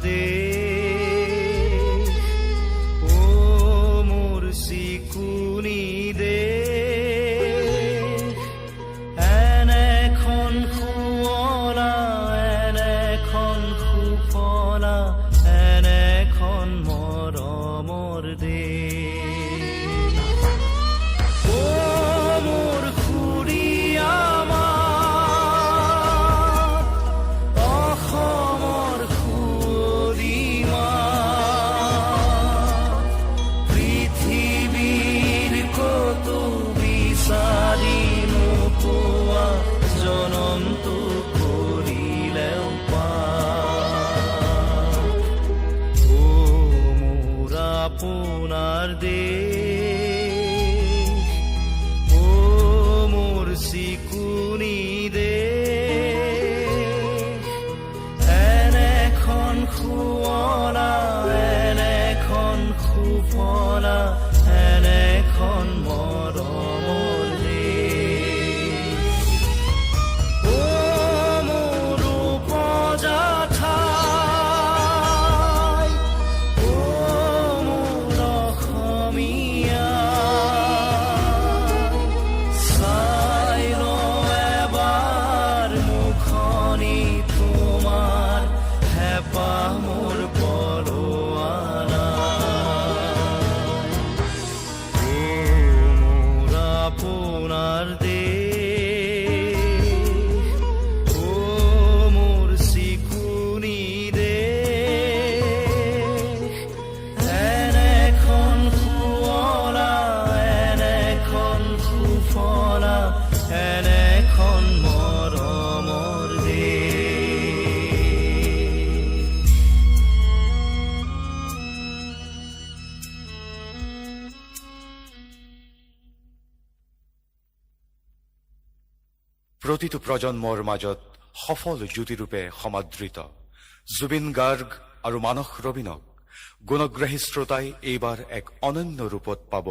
দেশ ও মোৰ চিকুনি দেশ এনেখন শুৱলা এনেখন সুফলা এনেখন মৰমৰ দেশ ও মোৰ খুৰীয়া অসমৰ সুৰিমা পৃথিৱীৰ কতো বিচাৰি নোপোৱা জনমটো কৰিলেও পাওঁ ও মোৰ আপোনাৰ দেশ ও মোৰ চিকুনি দেশ এনেখন শুৱলা এনেখন সুফলা এনেখন মৰমৰ দেশ ও মোৰ উপজা ঠাই ও মোৰ অসমীয়া চাই লওঁ এবাৰ মুখনি তোমাৰ হেঁপাহ মোৰ পলোৱা নাই ও মোৰ আপোনাৰ দেশ ও মোৰ চিকুনি দেশ এনেখন শুৱলা এনেখন সুফলা এনেখন মৰমৰ দেশ প্ৰতিটো প্ৰজন্মৰ মাজত সফল জ্যোতিৰূপে সমাদৃত জুবিন গাৰ্গ আৰু মানস ৰবীনক গুণগ্ৰাহী শ্ৰোতাই এইবাৰ এক অনন্য ৰূপত পাব